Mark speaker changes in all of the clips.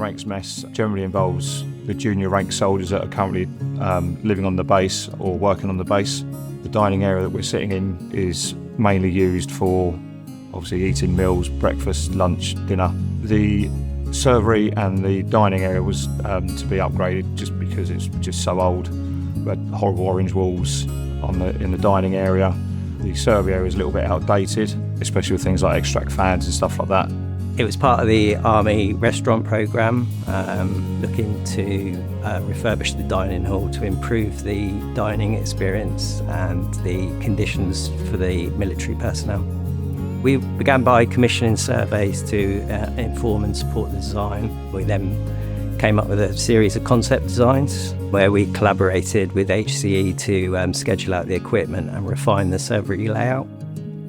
Speaker 1: ranks mess generally involves the junior rank soldiers that are currently living on the base or working on the base. The dining area that we're sitting in is mainly used for obviously eating meals, breakfast, lunch, dinner. The servery and the dining area was to be upgraded just because it's just so old. We had horrible orange walls in the dining area. The servery area is a little bit outdated, especially with things like extract fans and stuff like that.
Speaker 2: It was part of the Army restaurant programme, looking to refurbish the dining hall to improve the dining experience and the conditions for the military personnel. We began by commissioning surveys to inform and support the design. We then came up with a series of concept designs where we collaborated with HCE to schedule out the equipment and refine the servery layout.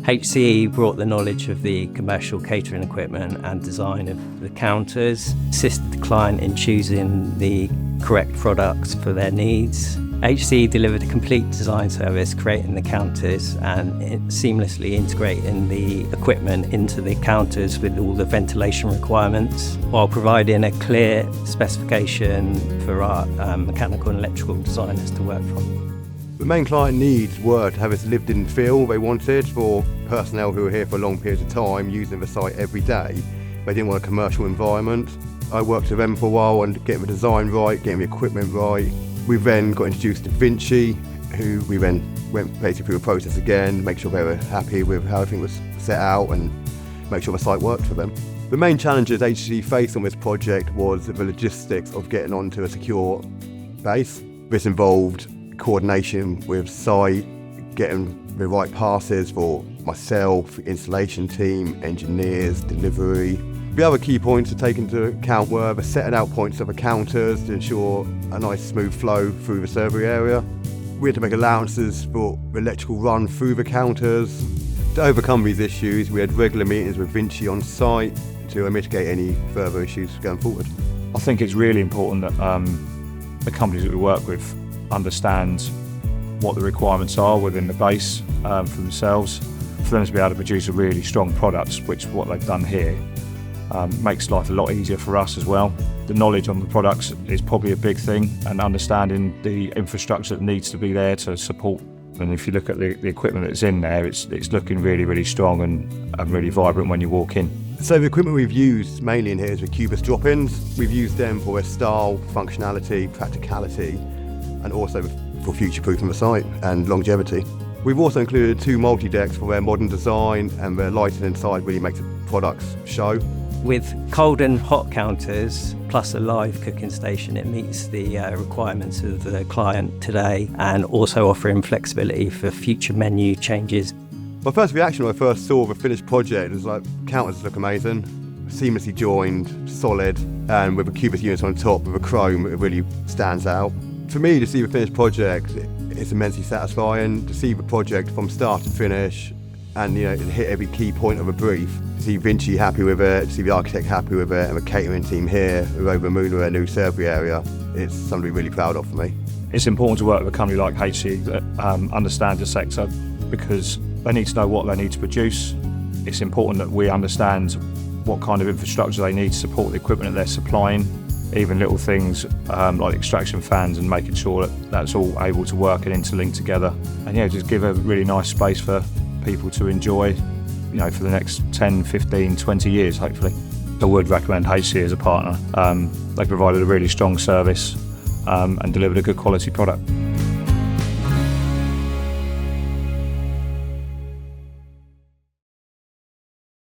Speaker 2: HCE brought the knowledge of the commercial catering equipment and design of the counters, assisted the client in choosing the correct products for their needs. HCE delivered a complete design service, creating the counters and seamlessly integrating the equipment into the counters with all the ventilation requirements, while providing a clear specification for our mechanical and electrical designers to work from.
Speaker 3: The main client needs were to have this lived-in feel they wanted for personnel who were here for long periods of time, using the site every day. They didn't want a commercial environment. I worked with them for a while and getting the design right, getting the equipment right. We then got introduced to Vinci, who we then went basically through a process again, make sure they were happy with how everything was set out and make sure the site worked for them. The main challenges HCE faced on this project was the logistics of getting onto a secure base. This involved coordination with site, getting the right passes for myself, installation team, engineers, delivery. The other key points to take into account were the setting out points of the counters to ensure a nice smooth flow through the servery area. We had to make allowances for the electrical run through the counters. To overcome these issues, we had regular meetings with Vinci on site to mitigate any further issues going forward.
Speaker 1: I think it's really important that the companies that we work with understand what the requirements are within the base for themselves, for them to be able to produce a really strong product, which what they've done here. Makes life a lot easier for us as well. The knowledge on the products is probably a big thing, and understanding the infrastructure that needs to be there to support. And if you look at the equipment that's in there, it's looking really, really strong and really vibrant when you walk in.
Speaker 3: So the equipment we've used mainly in here is the Cubus drop-ins. We've used them for their style, functionality, practicality, and also for future-proofing the site and longevity. We've also included 2 multi-decks for their modern design, and their lighting inside really makes the products show.
Speaker 2: With cold and hot counters, plus a live cooking station, it meets the requirements of the client today, and also offering flexibility for future menu changes.
Speaker 3: My first reaction when I first saw the finished project was like, counters look amazing, seamlessly joined, solid, and with the Cubus units on top with a chrome, it really stands out. For me, to see the finished project, it's immensely satisfying to see the project from start to finish, and hit every key point of a brief. To see Vinci happy with it, to see the architect happy with it, and the catering team here who are over the moon with their new servery area, it's something to be really proud of for me.
Speaker 1: It's important to work with a company like HCE that understands the sector, because they need to know what they need to produce. It's important that we understand what kind of infrastructure they need to support the equipment that they're supplying, even little things like extraction fans, and making sure that that's all able to work and interlink together. And just give a really nice space for people to enjoy, for the next 10, 15, 20 years, hopefully. I would recommend HCE as a partner. They provided a really strong service and delivered a good quality product.